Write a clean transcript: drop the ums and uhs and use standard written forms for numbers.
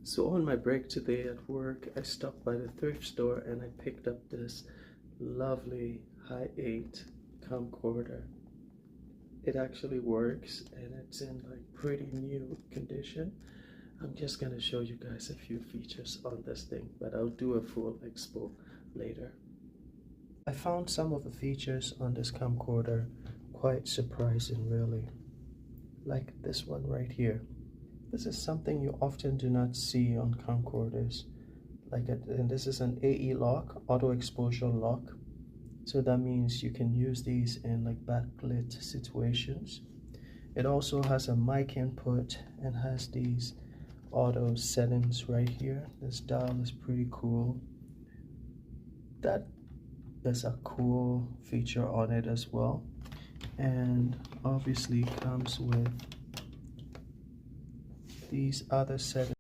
So on my break today at work, I stopped by the thrift store and I picked up this lovely Hi8 camcorder. It actually works and it's in like pretty new condition. I'm just gonna show you guys a few features on this thing, but I'll do a full expo later. I found some of the features on this camcorder quite surprising, really. Like this one right here. This is something you often do not see on camcorders. And this is an AE lock, auto exposure lock. So that means you can use these in like backlit situations. It also has a mic input and has these auto settings right here. This dial is pretty cool. That is a cool feature on it as well. And obviously comes with these other settings.